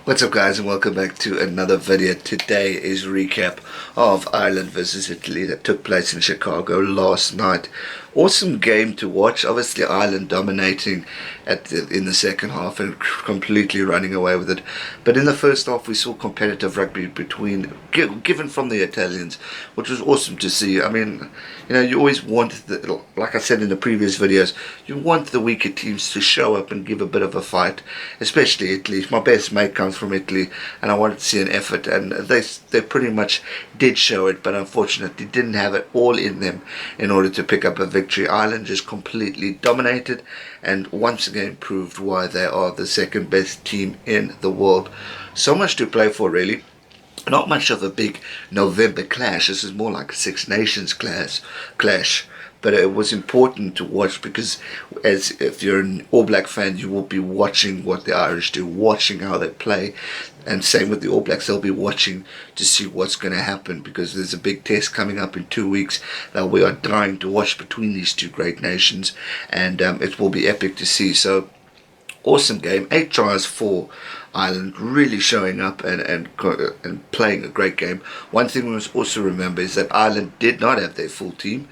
What's up guys, and welcome back to another video. Today is a recap of Ireland versus Italy that took place in Chicago last night. Awesome game to watch. Obviously Ireland dominating in the second half and completely running away with it. But in the first half we saw competitive rugby given from the Italians, which was awesome to see. I mean, you always want, like I said in the previous videos, you want the weaker teams to show up and give a bit of a fight, especially Italy. My best mate comes from Italy and I wanted to see an effort, and they pretty much did show it, but unfortunately didn't have it all in them in order to pick up a victory. Ireland just completely dominated and once again proved why they are the second best team in the world. So much to play for, really. Not much of a big November clash. This is more like a Six Nations clash. But it was important to watch because, as if you're an All Black fan, you will be watching what the Irish do, watching how they play, and same with the All Blacks. They'll be watching to see what's going to happen because there's a big test coming up in 2 weeks that we are dying to watch between these two great nations, and it will be epic to see. So, awesome game. 8 tries for Ireland, really showing up and playing a great game. One thing we must also remember is that Ireland did not have their full team,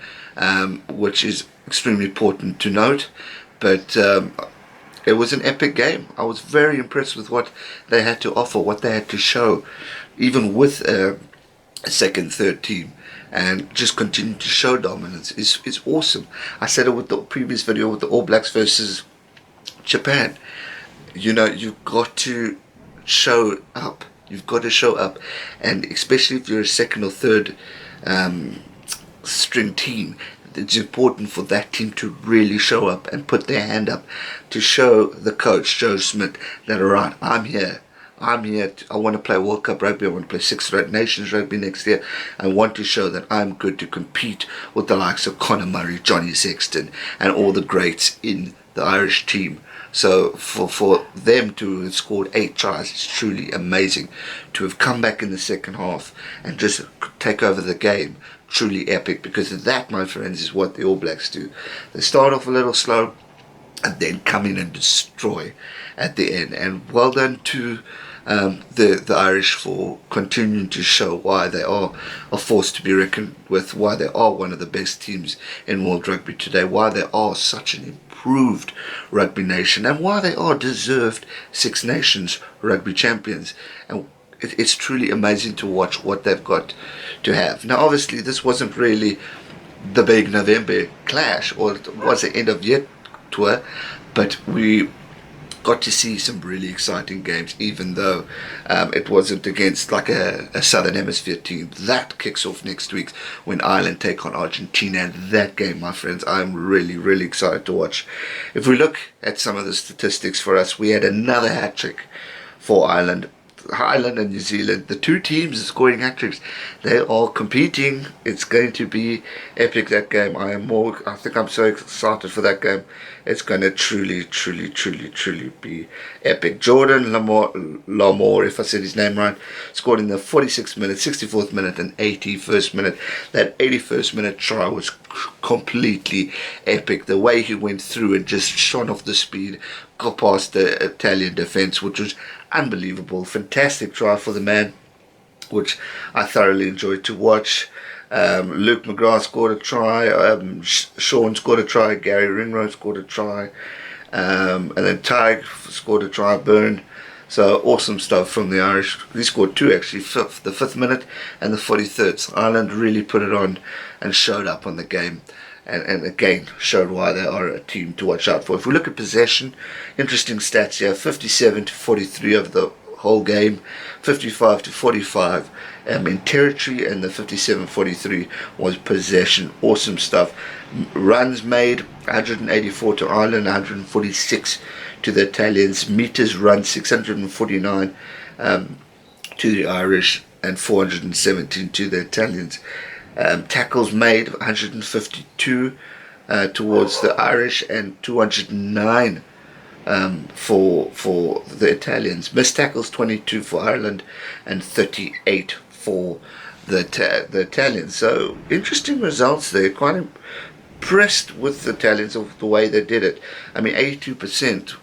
which is extremely important to note. But it was an epic game. I was very impressed with what they had to offer, what they had to show, even with a second, third team. And just continue to show dominance is awesome. I said it with the previous video with the All Blacks versus Japan. You've got to show up. You've got to show up, and especially if you're a second or third string team, it's important for that team to really show up and put their hand up to show the coach, Joe Schmidt, that alright, I'm here. I want to play World Cup rugby. I want to play Six Nations rugby next year. I want to show that I'm good to compete with the likes of Conor Murray, Johnny Sexton, and all the greats in the Irish team. So for them to have scored 8 tries, it's truly amazing. To have come back in the second half and just take over the game, truly epic, because that, my friends, is what the All Blacks do. They start off a little slow and then come in and destroy at the end. And well done to the Irish for continuing to show why they are a force to be reckoned with, why they are one of the best teams in world rugby today, why they are such an improved rugby nation, and why they are deserved Six Nations rugby champions. And it's truly amazing to watch what they've got to have. Now obviously this wasn't really the big November clash, or it was the end of year tour, but we got to see some really exciting games, even though it wasn't against like a Southern Hemisphere team. That kicks off next week when Ireland take on Argentina, and that game, my friends, I'm really excited to watch. If we look at some of the statistics for us, we had another hat-trick for Ireland and New Zealand, the two teams scoring hat-tricks. They are competing. It's going to be epic, that game. I think I'm so excited for that game. It's going to truly be epic. Jordan Larmour, if I said his name right, scored in the 46th minute, 64th minute and 81st minute. That 81st minute try was completely epic. The way he went through and just shone off the speed, got past the Italian defence, which was unbelievable. Fantastic try for the man, which I thoroughly enjoyed to watch. Luke McGrath scored a try, Sean scored a try, Gary Ringrose scored a try, and then Tadhg scored a try, Beirne. So awesome stuff from the Irish. He scored 2 actually, the 5th minute and the 43rd. So Ireland really put it on and showed up on the game. And again, showed why they are a team to watch out for. If we look at possession, interesting stats here: 57-43 of the whole game, 55-45 in territory, and the 57-43 was possession. Awesome stuff. Runs made, 184 to Ireland, 146 to the Italians. Meters run, 649 to the Irish, and 417 to the Italians. Tackles made, 152 towards the Irish and 209 for the Italians. Missed tackles, 22 for Ireland and 38 for the Italians. So interesting results there. Quite impressed with the Italians of the way they did it. I mean, 82%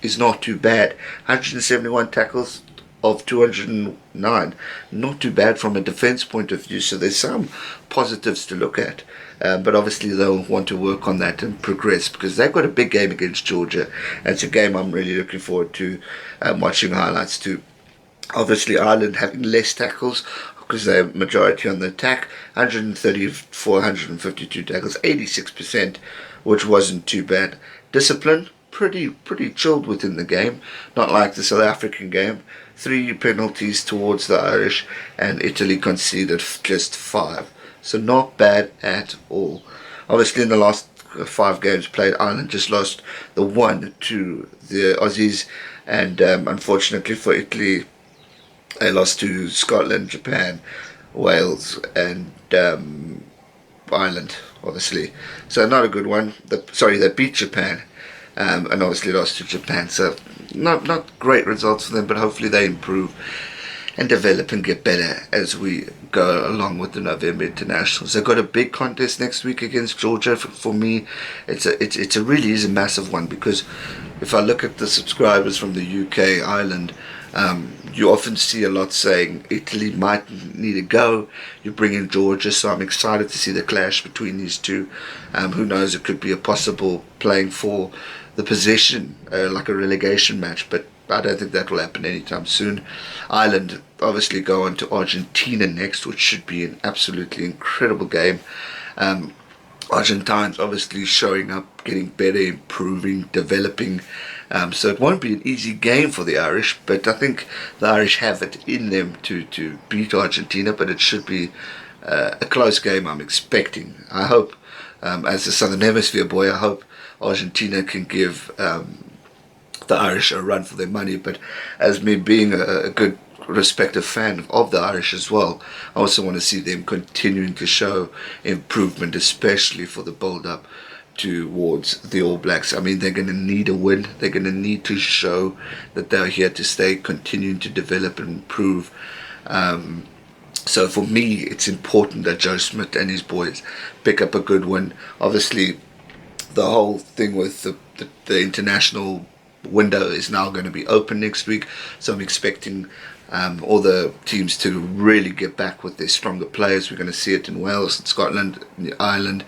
is not too bad. 171 tackles of 209. Not too bad from a defence point of view, so there's some positives to look at. But obviously they'll want to work on that and progress, because they've got a big game against Georgia, and it's a game I'm really looking forward to watching highlights to. Obviously Ireland having less tackles because they're majority on the attack, 134, 152 tackles, 86%, which wasn't too bad. Discipline, pretty chilled within the game, not like the South African game. 3 penalties towards the Irish, and Italy conceded just 5. So not bad at all. Obviously in the last 5 games played, Ireland just lost the one to the Aussies, and unfortunately for Italy, they lost to Scotland, Japan, Wales, and Ireland, obviously. So not a good one. They beat Japan, and obviously lost to Japan. So not great results for them, but hopefully they improve and develop and get better as we go along with the November internationals. They've got a big contest next week against Georgia. For me, it's a really is a massive one, because if I look at the subscribers from the UK, Ireland, you often see a lot saying Italy might need to go. You bring in Georgia, so I'm excited to see the clash between these two. Who knows, it could be a possible playing for the position, like a relegation match, but I don't think that will happen anytime soon. Ireland obviously go on to Argentina next, which should be an absolutely incredible game. Argentines obviously showing up, getting better, improving, developing. So it won't be an easy game for the Irish, but I think the Irish have it in them to beat Argentina, but it should be a close game, I'm expecting. I hope, as a Southern Hemisphere boy, I hope Argentina can give the Irish a run for their money, but as me being a good respective fan of the Irish as well, I also want to see them continuing to show improvement, especially for the build-up towards the All Blacks. I mean, they're going to need a win. They're going to need to show that they're here to stay, continuing to develop and improve. So for me, it's important that Joe Schmidt and his boys pick up a good win. Obviously, the whole thing with the international window is now going to be open next week, so I'm expecting all the teams to really get back with their stronger players. We're going to see it in Wales, Scotland, Ireland,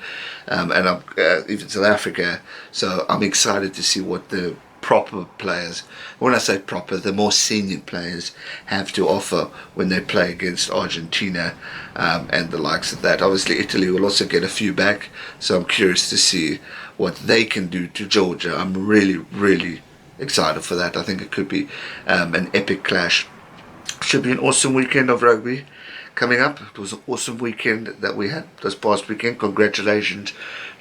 and even South Africa. So I'm excited to see what the proper players, when I say proper, the more senior players, have to offer when they play against Argentina and the likes of that. Obviously Italy will also get a few back, so I'm curious to see what they can do to Georgia. I'm really excited for that. I think it could be an epic clash. Should be an awesome weekend of rugby coming up. It was an awesome weekend that we had this past weekend. Congratulations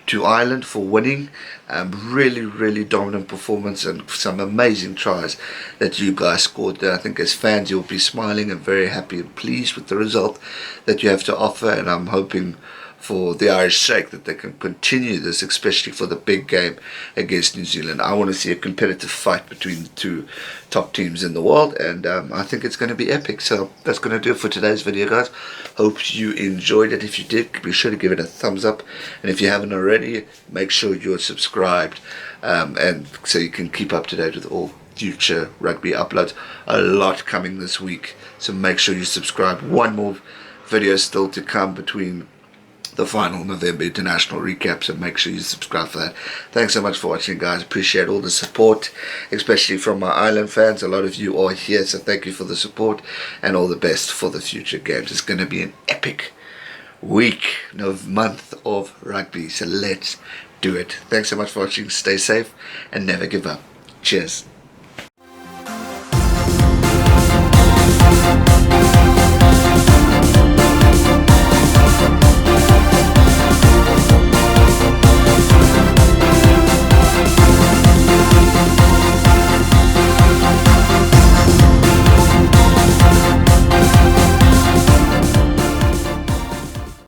to Ireland for winning. Really dominant performance and some amazing tries that you guys scored there. I think as fans you'll be smiling and very happy and pleased with the result that you have to offer, and I'm hoping for the Irish sake that they can continue this, especially for the big game against New Zealand. I want to see a competitive fight between the two top teams in the world, and I think it's going to be epic. So that's going to do it for today's video, guys. Hope you enjoyed it. If you did, be sure to give it a thumbs up, and if you haven't already, make sure you're subscribed, and so you can keep up to date with all future rugby uploads. A lot coming this week, so make sure you subscribe. One more video still to come between the final November international recap, so make sure you subscribe for that. Thanks so much for watching, guys. Appreciate all the support, especially from my Ireland fans. A lot of you are here, so thank you for the support, and all the best for the future games. It's going to be an epic week, month of rugby, so let's do it. Thanks so much for watching. Stay safe and never give up. Cheers.